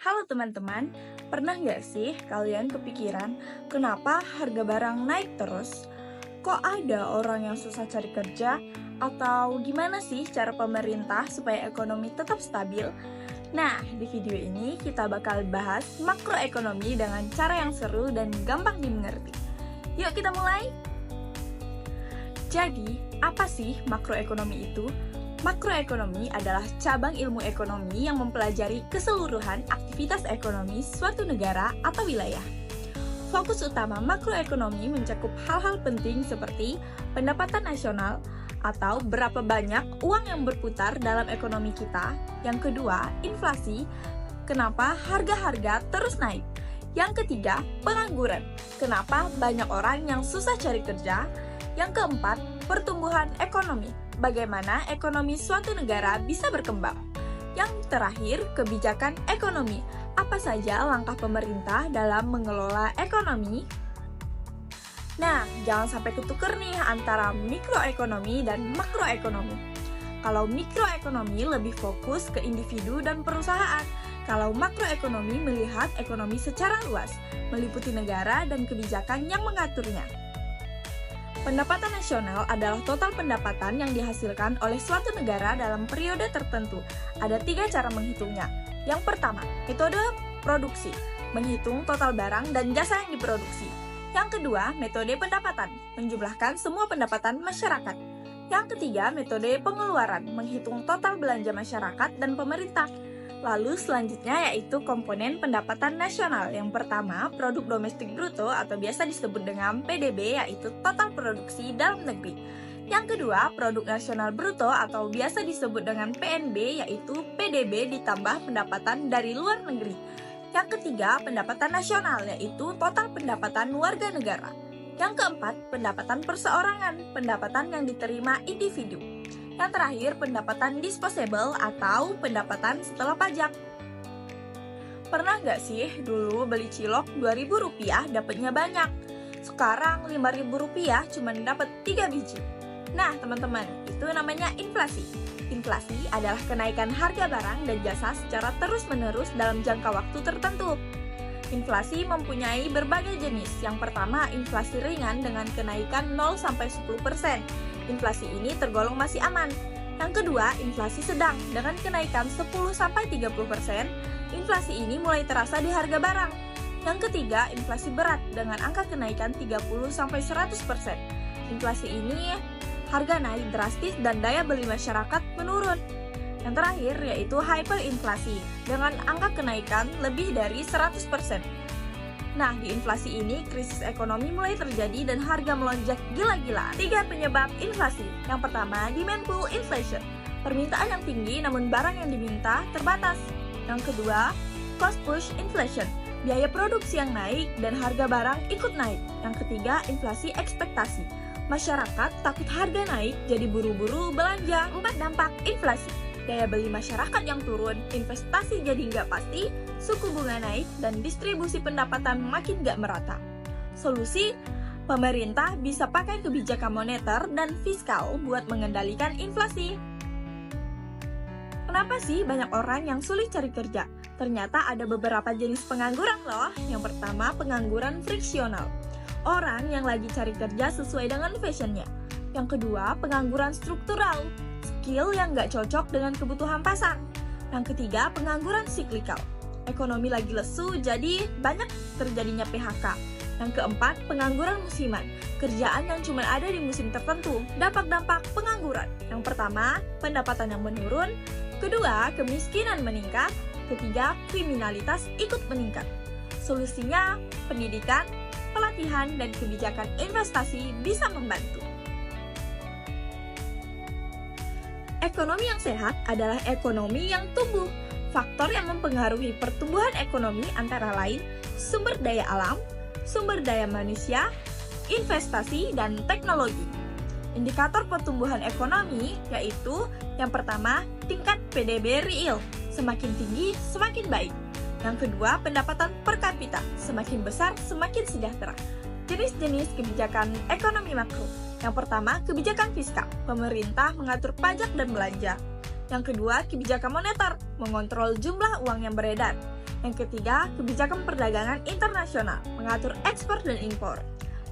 Halo teman-teman, pernah nggak sih kalian kepikiran kenapa harga barang naik terus? Kok ada orang yang susah cari kerja? Atau gimana sih cara pemerintah supaya ekonomi tetap stabil? Nah, di video ini kita bakal bahas makroekonomi dengan cara yang seru dan gampang dimengerti. Yuk kita mulai! Jadi, apa sih makroekonomi itu? Makroekonomi adalah cabang ilmu ekonomi yang mempelajari keseluruhan aktivitas ekonomi suatu negara atau wilayah. Fokus utama makroekonomi mencakup hal-hal penting seperti pendapatan nasional atau berapa banyak uang yang berputar dalam ekonomi kita. Yang kedua, inflasi, kenapa harga-harga terus naik. Yang ketiga, pengangguran, kenapa banyak orang yang susah cari kerja. Yang keempat, pertumbuhan ekonomi, bagaimana ekonomi suatu negara bisa berkembang. Yang terakhir, kebijakan ekonomi, apa saja langkah pemerintah dalam mengelola ekonomi. Nah, jangan sampai ketuker nih antara mikroekonomi dan makroekonomi. Kalau mikroekonomi lebih fokus ke individu dan perusahaan, kalau makroekonomi melihat ekonomi secara luas, meliputi negara dan kebijakan yang mengaturnya. Pendapatan nasional adalah total pendapatan yang dihasilkan oleh suatu negara dalam periode tertentu. Ada 3 cara menghitungnya. Yang pertama, metode produksi, menghitung total barang dan jasa yang diproduksi. Yang kedua, metode pendapatan, menjumlahkan semua pendapatan masyarakat. Yang ketiga, metode pengeluaran, menghitung total belanja masyarakat dan pemerintah. Lalu selanjutnya yaitu komponen pendapatan nasional. Yang pertama, produk domestik bruto atau biasa disebut dengan PDB, yaitu total produksi dalam negeri. Yang kedua, produk nasional bruto atau biasa disebut dengan PNB, yaitu PDB ditambah pendapatan dari luar negeri. Yang ketiga, pendapatan nasional, yaitu total pendapatan warga negara. Yang keempat, pendapatan perseorangan, pendapatan yang diterima individu. Yang terakhir, pendapatan disposable atau pendapatan setelah pajak. Pernah nggak sih dulu beli cilok Rp2.000 dapatnya banyak? Sekarang Rp5.000 cuma dapat 3 biji. Nah teman-teman, itu namanya inflasi. Inflasi adalah kenaikan harga barang dan jasa secara terus-menerus dalam jangka waktu tertentu. Inflasi mempunyai berbagai jenis. Yang pertama, inflasi ringan dengan kenaikan 0-10%. Inflasi ini tergolong masih aman. Yang kedua, inflasi sedang dengan kenaikan 10-30%. Inflasi ini mulai terasa di harga barang. Yang ketiga, inflasi berat dengan angka kenaikan 30-100%. Inflasi ini harga naik drastis dan daya beli masyarakat menurun. Yang terakhir yaitu hyperinflasi dengan angka kenaikan lebih dari 100%. Nah, di inflasi ini, krisis ekonomi mulai terjadi dan harga melonjak gila-gilaan. 3 penyebab inflasi. Yang pertama, demand pull inflation. Permintaan yang tinggi namun barang yang diminta terbatas. Yang kedua, cost push inflation. Biaya produksi yang naik dan harga barang ikut naik. Yang ketiga, inflasi ekspektasi. Masyarakat takut harga naik jadi buru-buru belanja. 4 dampak inflasi. Daya beli masyarakat yang turun, investasi jadi nggak pasti, suku bunga naik, dan distribusi pendapatan makin nggak merata. Solusi, pemerintah bisa pakai kebijakan moneter dan fiskal buat mengendalikan inflasi. Kenapa sih banyak orang yang sulit cari kerja? Ternyata ada beberapa jenis pengangguran loh. Yang pertama, pengangguran friksional. Orang yang lagi cari kerja sesuai dengan passionnya. Yang kedua, pengangguran struktural. Skill yang nggak cocok dengan kebutuhan pasar. Yang ketiga, pengangguran siklikal. Ekonomi lagi lesu, jadi banyak terjadinya PHK. Yang keempat, pengangguran musiman. Kerjaan yang cuma ada di musim tertentu. Dampak-dampak pengangguran. Yang pertama, pendapatan yang menurun. Kedua, kemiskinan meningkat. Ketiga, kriminalitas ikut meningkat. Solusinya, pendidikan, pelatihan, dan kebijakan investasi bisa membantu. Ekonomi yang sehat adalah ekonomi yang tumbuh. Faktor yang mempengaruhi pertumbuhan ekonomi antara lain sumber daya alam, sumber daya manusia, investasi, dan teknologi. Indikator pertumbuhan ekonomi yaitu yang pertama, tingkat PDB real. Semakin tinggi, semakin baik. Yang kedua, pendapatan per kapita. Semakin besar, semakin sejahtera. Jenis-jenis kebijakan ekonomi makro. Yang pertama, kebijakan fiskal. Pemerintah mengatur pajak dan belanja. Yang kedua, kebijakan moneter, mengontrol jumlah uang yang beredar. Yang ketiga, kebijakan perdagangan internasional, mengatur ekspor dan impor.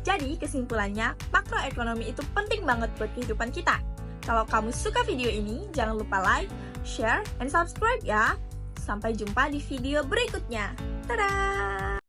Jadi, kesimpulannya, makroekonomi itu penting banget buat kehidupan kita. Kalau kamu suka video ini, jangan lupa like, share, and subscribe ya. Sampai jumpa di video berikutnya. Dadah!